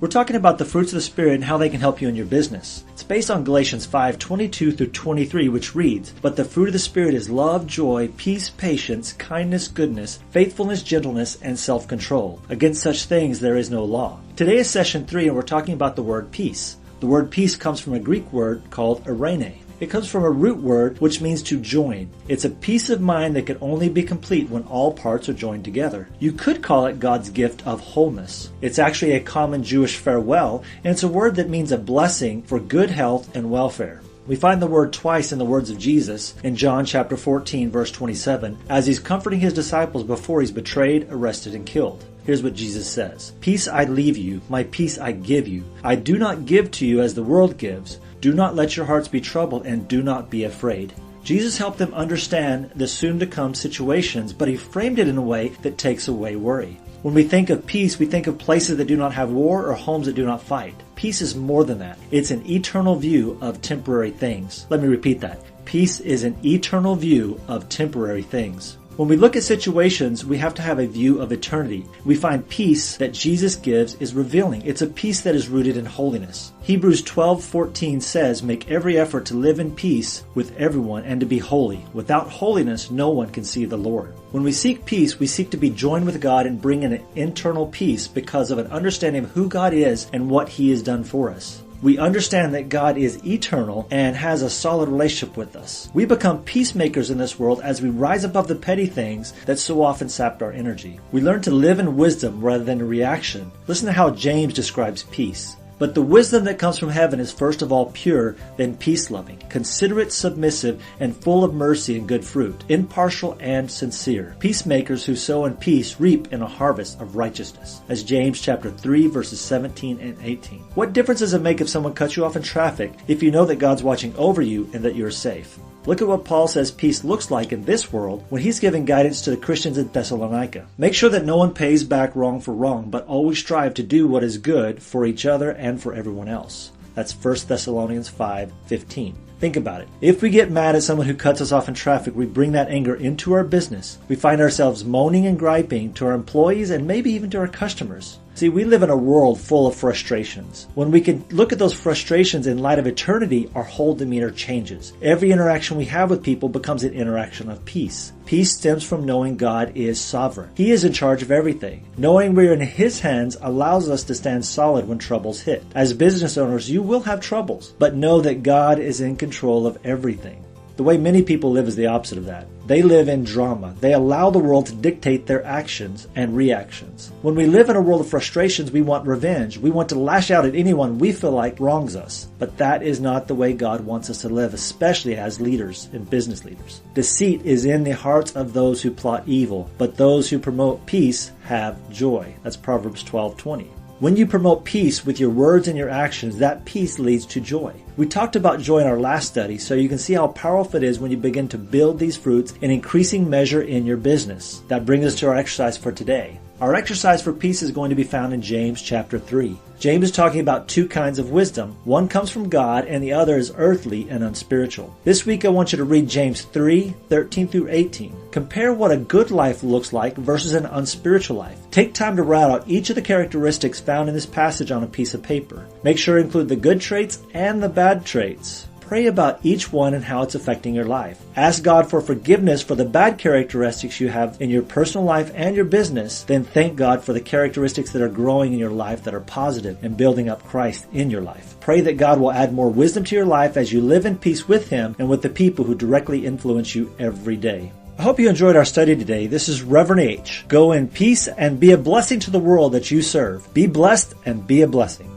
We're talking about the fruits of the Spirit and how they can help you in your business. It's based on Galatians 5:22 through 23, which reads, "But the fruit of the Spirit is love, joy, peace, patience, kindness, goodness, faithfulness, gentleness, and self-control. Against such things there is no law." Today is session 3, and we're talking about the word peace. The word peace comes from a Greek word called eirēnē. It comes from a root word which means to join. It's a peace of mind that can only be complete when all parts are joined together. You could call it God's gift of wholeness. It's actually a common Jewish farewell, and it's a word that means a blessing for good health and welfare. We find the word twice in the words of Jesus in John chapter 14, verse 27, as he's comforting his disciples before he's betrayed, arrested, and killed. Here's what Jesus says, "Peace I leave you, my peace I give you. I do not give to you as the world gives. Do not let your hearts be troubled, and do not be afraid." Jesus helped them understand the soon-to-come situations, but he framed it in a way that takes away worry. When we think of peace, we think of places that do not have war or homes that do not fight. Peace is more than that. It's an eternal view of temporary things. Let me repeat that. Peace is an eternal view of temporary things. When we look at situations, we have to have a view of eternity. We find peace that Jesus gives is revealing. It's a peace that is rooted in holiness. Hebrews 12:14 says, "Make every effort to live in peace with everyone and to be holy. Without holiness, no one can see the Lord." When we seek peace, we seek to be joined with God and bring in an internal peace because of an understanding of who God is and what He has done for us. We understand that God is eternal and has a solid relationship with us. We become peacemakers in this world as we rise above the petty things that so often sapped our energy. We learn to live in wisdom rather than in reaction. Listen to how James describes peace. "But the wisdom that comes from heaven is first of all pure, then peace-loving, considerate, submissive, and full of mercy and good fruit, impartial and sincere. Peacemakers who sow in peace reap in a harvest of righteousness." As James chapter 3 verses 17 and 18. What difference does it make if someone cuts you off in traffic if you know that God's watching over you and that you're safe? Look at what Paul says peace looks like in this world when he's giving guidance to the Christians in Thessalonica. "Make sure that no one pays back wrong for wrong, but always strive to do what is good for each other and for everyone else." That's 1 Thessalonians 5:15. Think about it. If we get mad at someone who cuts us off in traffic, we bring that anger into our business. We find ourselves moaning and griping to our employees and maybe even to our customers. See, we live in a world full of frustrations. When we can look at those frustrations in light of eternity, our whole demeanor changes. Every interaction we have with people becomes an interaction of peace. Peace stems from knowing God is sovereign. He is in charge of everything. Knowing we're in His hands allows us to stand solid when troubles hit. As business owners, you will have troubles, but know that God is in control of everything. The way many people live is the opposite of that. They live in drama. They allow the world to dictate their actions and reactions. When we live in a world of frustrations, we want revenge. We want to lash out at anyone we feel like wrongs us. But that is not the way God wants us to live, especially as leaders and business leaders. Deceit is in the hearts of those who plot evil, but those who promote peace have joy. That's Proverbs 12:20. When you promote peace with your words and your actions, that peace leads to joy. We talked about joy in our last study, so you can see how powerful it is when you begin to build these fruits in increasing measure in your business. That brings us to our exercise for today. Our exercise for peace is going to be found in James chapter 3. James is talking about two kinds of wisdom. One comes from God and the other is earthly and unspiritual. This week I want you to read James 3:13 through 18. Compare what a good life looks like versus an unspiritual life. Take time to write out each of the characteristics found in this passage on a piece of paper. Make sure to include the good traits and the bad traits. Pray about each one and how it's affecting your life. Ask God for forgiveness for the bad characteristics you have in your personal life and your business. Then thank God for the characteristics that are growing in your life that are positive and building up Christ in your life. Pray that God will add more wisdom to your life as you live in peace with Him and with the people who directly influence you every day. I hope you enjoyed our study today. This is Reverend H. Go in peace and be a blessing to the world that you serve. Be blessed and be a blessing.